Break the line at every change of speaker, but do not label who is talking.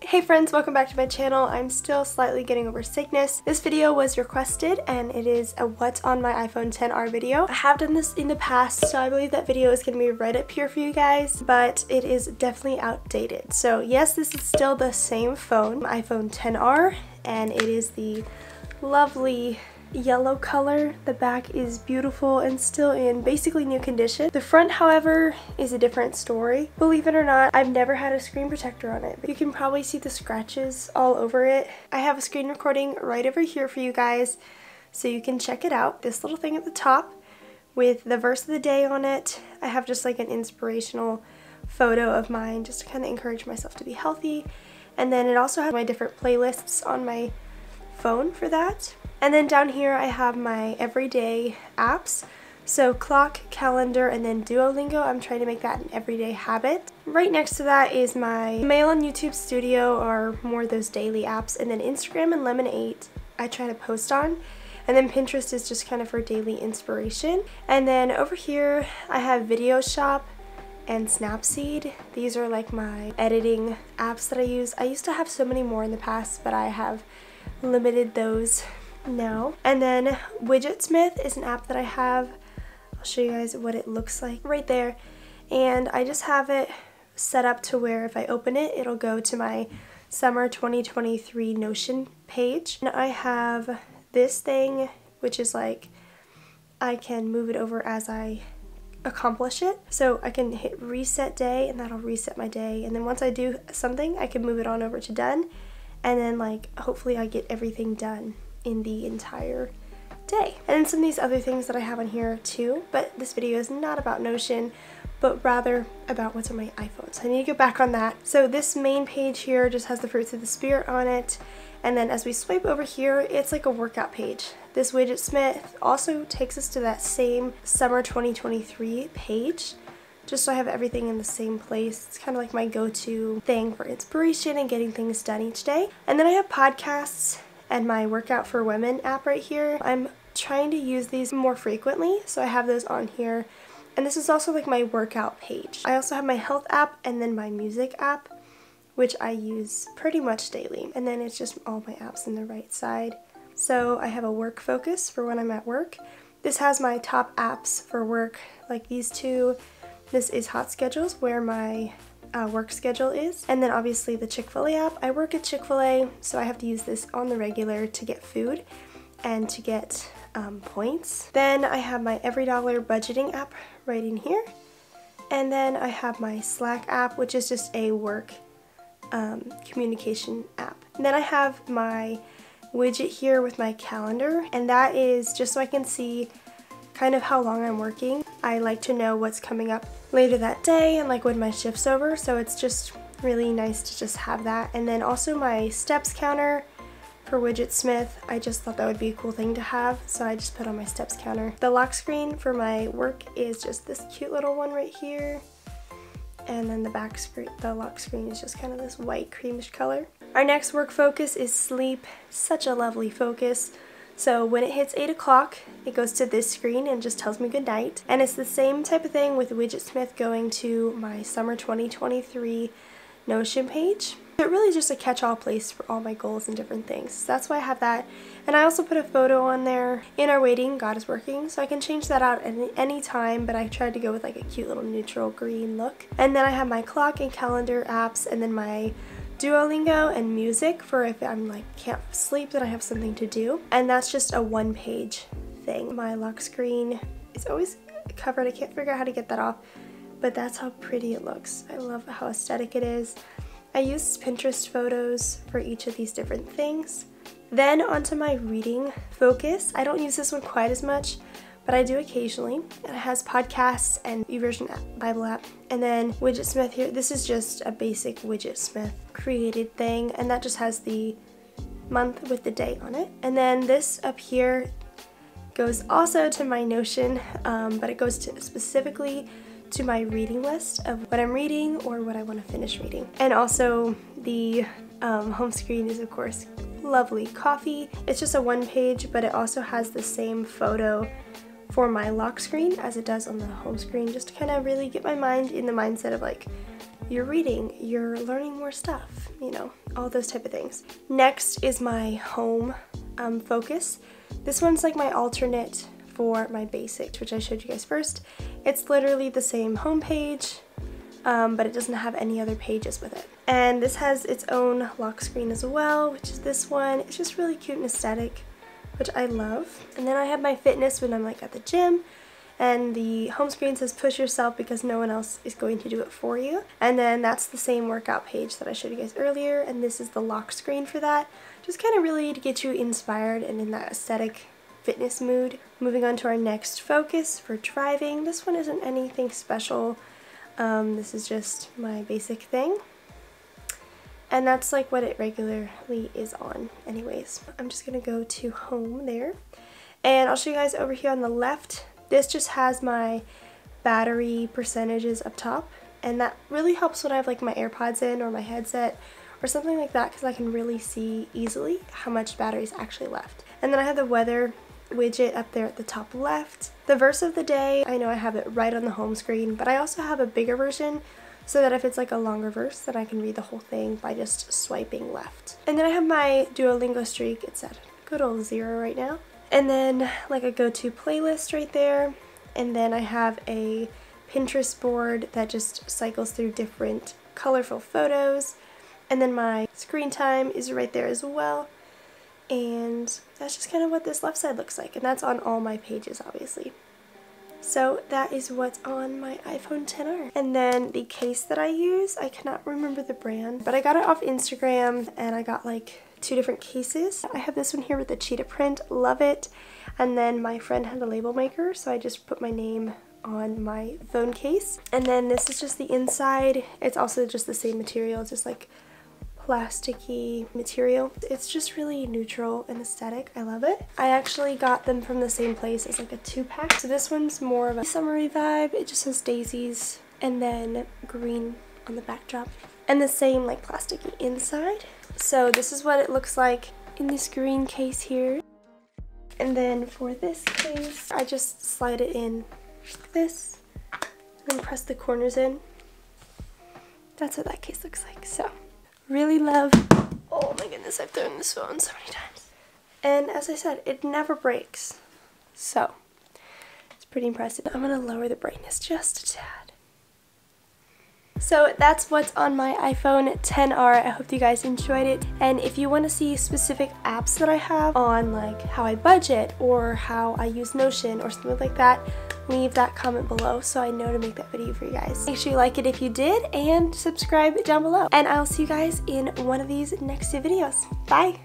Hey friends, welcome back to my channel. I'm still slightly getting over sickness. This video was requested and it is a what's on my iPhone XR video. I have done this in the past, so I believe that video is going to be right up here for you guys, but it is definitely outdated. So yes, this is still the same phone, iPhone XR, and it is the lovely yellow color. The back is beautiful and still in basically new condition. The front, however, is a different story. Believe it or not, I've never had a screen protector on it, but you can probably see the scratches all over it. I have a screen recording right over here for you guys, so you can check it out. This little thing at the top with the verse of the day on it. I have just like an inspirational photo of mine just to kind of encourage myself to be healthy. And then it also has my different playlists on my phone for that. And then down here I have my everyday apps. So clock, calendar, and then Duolingo. I'm trying to make that an everyday habit. Right next to that is my mail and YouTube Studio, or more those daily apps. And then Instagram and Lemonade I try to post on. And then Pinterest is just kind of for daily inspiration. And then over here I have Video Shop and Snapseed. These are like my editing apps that I use. I used to have so many more in the past, but I have limited those now. And then Widgetsmith is an app that I have. I'll show you guys what it looks like right there. And I just have it set up to where if I open it, it'll go to my summer 2023 Notion page. And I have this thing, which is like I can move it over as I accomplish it. So I can hit reset day and that'll reset my day. And then once I do something, I can move it on over to done. And then like hopefully I get everything done in the entire day. And then some of these other things that I have on here too, but this video is not about Notion, but rather about what's on my iPhone. So I need to go back on that. So this main page here just has the Fruits of the Spirit on it. And then as we swipe over here, it's like a workout page. This Widgetsmith also takes us to that same summer 2023 page, just so I have everything in the same place. It's kind of like my go-to thing for inspiration and getting things done each day. And then I have podcasts and my Workout for Women app right here. I'm trying to use these more frequently, so I have those on here. And this is also like my workout page. I also have my health app and then my music app, which I use pretty much daily. And then it's just all my apps on the right side. So I have a work focus for when I'm at work. This has my top apps for work, like these two. This is Hot Schedules, where my work schedule is. And then obviously the Chick-fil-A app. I work at Chick-fil-A, so I have to use this on the regular to get food and to get points. Then I have my EveryDollar budgeting app right in here. And then I have my Slack app, which is just a work communication app. And then I have my widget here with my calendar, and that is just so I can see kind of how long I'm working. I like to know what's coming up later that day and like when my shift's over, so it's just really nice to just have that. And then also my steps counter for Widgetsmith. I just thought that would be a cool thing to have, so I just put on my steps counter. The lock screen for my work is just this cute little one right here. And then the back screen, the lock screen is just kind of this white creamish color. Our next work focus is sleep. Such a lovely focus. So when it hits 8 o'clock, it goes to this screen and just tells me good night. And it's the same type of thing with Widgetsmith going to my summer 2023 Notion page. It really is just a catch-all place for all my goals and different things. So that's why I have that. And I also put a photo on there. In our waiting, God is working. So I can change that out at any time, but I tried to go with like a cute little neutral green look. And then I have my clock and calendar apps, and then my Duolingo and music for if I'm like can't sleep, then I have something to do. And that's just a one-page thing. My lock screen is always covered. I can't figure out how to get that off, but that's how pretty it looks. I love how aesthetic it is. I use Pinterest photos for each of these different things. Then onto my reading focus. I don't use this one quite as much, but I do occasionally. And it has podcasts and YouVersion Bible app. And then Widgetsmith here. This is just a basic Widgetsmith created thing, and that just has the month with the day on it. And then this up here goes also to my Notion, but it goes to specifically to my reading list of what I'm reading or what I want to finish reading. And also the home screen is of course lovely coffee. It's just a one page, but it also has the same photo for my lock screen as it does on the home screen, just to kind of really get my mind in the mindset of like you're reading, you're learning more stuff, you know, all those type of things. Next is my home focus. This one's like my alternate for my basics, which I showed you guys first. It's literally the same home page, but it doesn't have any other pages with it. And this has its own lock screen as well, which is this one. It's just really cute and aesthetic, which I love. And then I have my fitness when I'm like at the gym, and the home screen says push yourself because no one else is going to do it for you. And then that's the same workout page that I showed you guys earlier, and this is the lock screen for that. Just kind of really to get you inspired and in that aesthetic fitness mood. Moving on to our next focus for driving. This one isn't anything special. This is just my basic thing. And that's like what it regularly is on anyways. I'm just gonna go to home there. And I'll show you guys over here on the left. This just has my battery percentages up top. And that really helps when I have like my AirPods in or my headset or something like that, because I can really see easily how much battery is actually left. And then I have the weather widget up there at the top left. The verse of the day, I know I have it right on the home screen, but I also have a bigger version so that if it's like a longer verse, then I can read the whole thing by just swiping left. And then I have my Duolingo streak. It's at good old 0 right now. And then like a go-to playlist right there. And then I have a Pinterest board that just cycles through different colorful photos. And then my screen time is right there as well. And that's just kind of what this left side looks like. And that's on all my pages, obviously. So that is what's on my iPhone XR. And then the case that I use, I cannot remember the brand, but I got it off Instagram and I got like 2 different cases. I have this one here with the cheetah print, love it. And then my friend had a label maker, so I just put my name on my phone case. And then this is just the inside. It's also just the same material, just like plasticky material. It's just really neutral and aesthetic. I love it. I actually got them from the same place as like a 2-pack. So this one's more of a summery vibe. It just has daisies and then green on the backdrop and the same like plasticky inside. So this is what it looks like in this green case here. And then for this case, I just slide it in like this and then press the corners in. That's what that case looks like. So really love, oh my goodness, I've thrown this phone so many times. And as I said, it never breaks. So it's pretty impressive. I'm gonna lower the brightness just a tad. So that's what's on my iPhone XR. I hope you guys enjoyed it. And if you want to see specific apps that I have on, like how I budget or how I use Notion or something like that, leave that comment below so I know to make that video for you guys. Make sure you like it if you did and subscribe down below. And I'll see you guys in one of these next 2 videos. Bye!